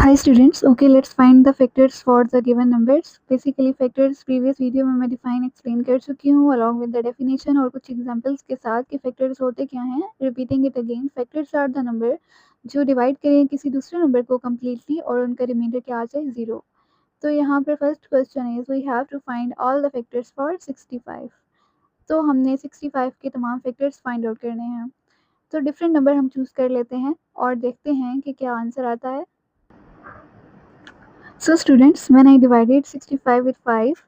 Hi students, okay, let's find the factors for the given numbers. Basically factors previous video में मैं define explain कर चुकी हूँ along with the definition और कुछ examples के साथ कि factors होते क्या हैं. Repeating it again, factors are the number जो divide करें किसी दूसरे number को completely और उनका remainder क्या आ जाए 0. तो यहाँ पर first question is we have to find all the factors for 65. तो हमने 65 के तमाम factors find out करने हैं. तो different number हम choose कर लेते हैं और देखते हैं कि क्या आंसर आता है. So students, when I divided 65 with 5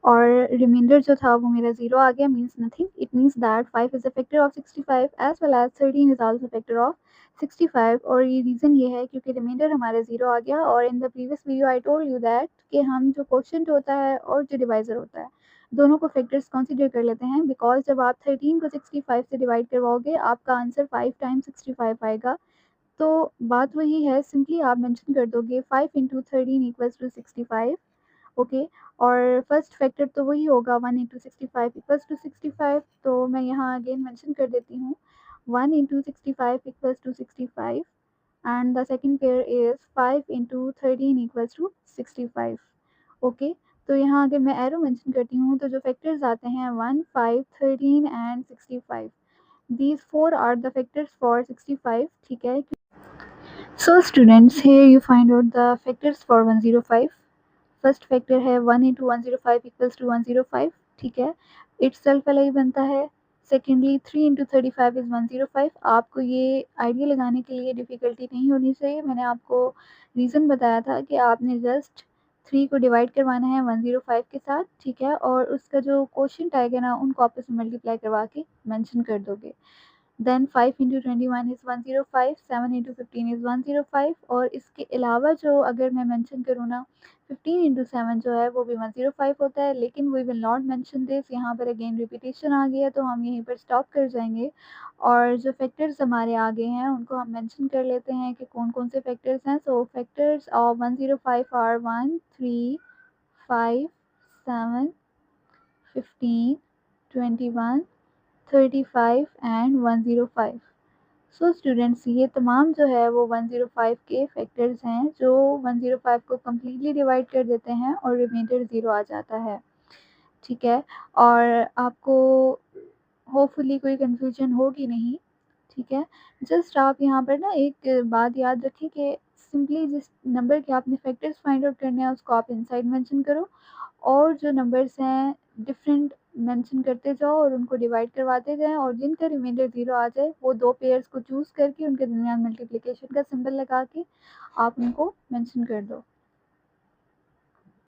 और remainder जो था वो मेरा 0 आ गया means nothing. It means that 5 is a factor of 65 as well as 13 is also a factor of 65 और ये reason ये है क्योंकि remainder हमारा 0 आ गया और in the previous video I told you that कि हम जो quotient होता है और जो divisor होता है दोनों को factors consider कर लेते हैं because जब आप 13 को 65 से divide करवाओगे आपका आंसर 5 times 65 आएगा. तो बात वही है सिंपली आप मेंशन कर दोगे 5 इंटू 13 इक्वल्स टू 65. ओके और फर्स्ट फैक्टर तो वही होगा 1 इंटू 65 इक्वल्स टू 65. तो मैं यहाँ अगेन मेंशन कर देती हूँ 1 into 65 equals to 65 and the second pair is 5 into 13 equals to 65. Okay तो यहाँ अगर मैं एरो मेंशन करती हूँ तो जो फैक्टर्स आते हैं 1, 5, 13 and 65. These four are the factors for 65. ठीक है. So students, here you find out the factors for 105. First factor है 1 इंटू 105 इक्वल्स टू 105. ठीक है, इट्स सेल्फ वाला ही बनता है. Secondly 3 into 35 is 105. आपको ये आइडिया लगाने के लिए डिफ़िकल्टी नहीं होनी चाहिए. मैंने आपको रीज़न बताया था कि आपने जस्ट 3 को डिवाइड करवाना है 105 के साथ. ठीक है, और उसका जो क्वोशिएंट आएगा ना उनको आपस में मल्टीप्लाई करवा के मेंशन कर दोगे. Then 5 into 21 is 105, 7 into 15 is 105 और इसके अलावा जो अगर मैं मेंशन करूँ ना 15 इंटू 7 जो है वो भी 105 होता है. लेकिन we will not mention this. यहाँ पर अगेन रिपीटेशन आ गया तो हम यहीं पर स्टॉप कर जाएंगे और जो फैक्टर्स हमारे आगे हैं उनको हम मेंशन कर लेते हैं कि कौन कौन से फैक्टर्स हैं. So factors of 105 are 1, 3, 5, 7, 15, 21, 35 and 105. So students ये तमाम जो है वो 105 के फैक्टर्स हैं जो 105 को कम्प्लीटली डिवाइड कर देते हैं और रिमाइंडर 0 आ जाता है. ठीक है, और आपको होपफुली कोई कन्फ्यूजन होगी नहीं. ठीक है, जस्ट आप यहाँ पर ना एक बात याद रखें कि सिंपली जिस नंबर के आपने फैक्टर्स फाइंड आउट करने हैं उसको आप इनसाइड मेंशन करो और जो नंबर्स हैं डिफरेंट मेंशन करते जाओ और उनको डिवाइड करवाते जाएं और जिनका रिमाइंडर 0 आ जाए वो दो पेयर्स को चूज़ करके उनके दरमियान मल्टीप्लिकेशन का सिंबल लगा के आप उनको मेंशन कर दो.